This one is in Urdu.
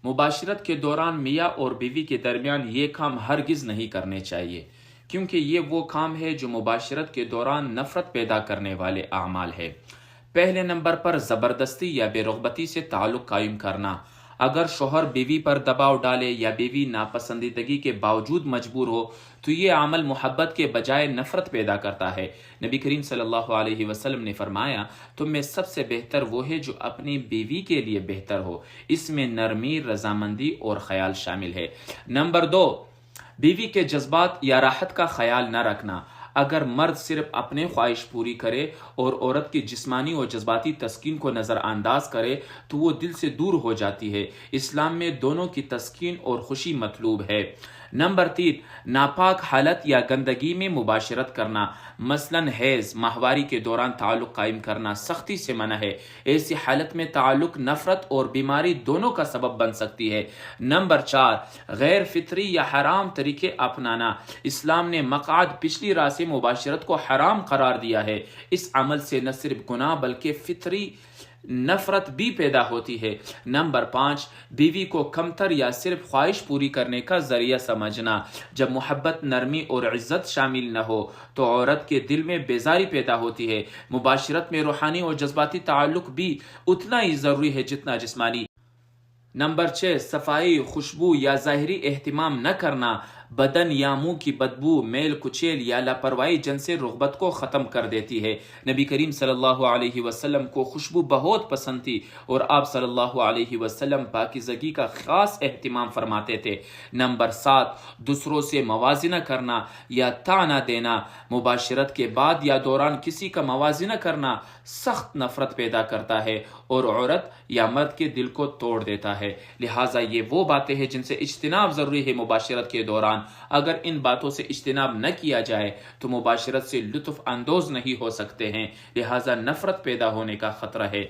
مباشرت کے دوران میاں اور بیوی کے درمیان یہ کام ہرگز نہیں کرنے چاہیے، کیونکہ یہ وہ کام ہے جو مباشرت کے دوران نفرت پیدا کرنے والے اعمال ہے۔ پہلے نمبر پر زبردستی یا بے رغبتی سے تعلق قائم کرنا۔ اگر شوہر بیوی پر دباؤ ڈالے یا بیوی ناپسندیدگی کے باوجود مجبور ہو تو یہ عمل محبت کے بجائے نفرت پیدا کرتا ہے۔ نبی کریم صلی اللہ علیہ وسلم نے فرمایا، تم میں سب سے بہتر وہ ہے جو اپنی بیوی کے لیے بہتر ہو۔ اس میں نرمی، رضامندی اور خیال شامل ہے۔ نمبر 2، بیوی کے جذبات یا راحت کا خیال نہ رکھنا۔ اگر مرد صرف اپنے خواہش پوری کرے اور عورت کی جسمانی اور جذباتی تسکین کو نظر انداز کرے تو وہ دل سے دور ہو جاتی ہے۔ اسلام میں دونوں کی تسکین اور خوشی مطلوب ہے۔ نمبر 3، ناپاک حالت یا گندگی میں مباشرت کرنا، مثلا حیض، ماہواری کے دوران تعلق قائم کرنا سختی سے منع ہے۔ ایسی حالت میں تعلق نفرت اور بیماری دونوں کا سبب بن سکتی ہے۔ نمبر 4، غیر فطری یا حرام طریقے اپنانا۔ اسلام نے مقعد پچھلی راہ سے مباشرت کو حرام قرار دیا ہے۔ اس عمل سے نہ صرف گناہ بلکہ فطری نفرت بھی پیدا ہوتی ہے۔ نمبر 5، بیوی کو کمتر یا صرف خواہش پوری کرنے کا ذریعہ سمجھنا۔ جب محبت، نرمی اور عزت شامل نہ ہو تو عورت کے دل میں بیزاری پیدا ہوتی ہے۔ مباشرت میں روحانی اور جذباتی تعلق بھی اتنا ہی ضروری ہے جتنا جسمانی۔ نمبر 6، صفائی، خوشبو یا ظاہری اہتمام نہ کرنا۔ بدن یا منہ کی بدبو، میل کچیل یا لاپرواہی جنس رغبت کو ختم کر دیتی ہے۔ نبی کریم صلی اللہ علیہ وسلم کو خوشبو بہت پسند تھی اور آپ صلی اللہ علیہ وسلم پاکیزگی کا خاص اہتمام فرماتے تھے۔ نمبر 7، دوسروں سے موازنہ کرنا یا طعنہ دینا۔ مباشرت کے بعد یا دوران کسی کا موازنہ کرنا سخت نفرت پیدا کرتا ہے اور عورت یا مرد کے دل کو توڑ دیتا ہے۔ لہٰذا یہ وہ باتیں ہیں جن سے اجتناب ضروری ہے مباشرت کے دوران۔ اگر ان باتوں سے اجتناب نہ کیا جائے تو مباشرت سے لطف اندوز نہیں ہو سکتے ہیں، لہٰذا نفرت پیدا ہونے کا خطرہ ہے۔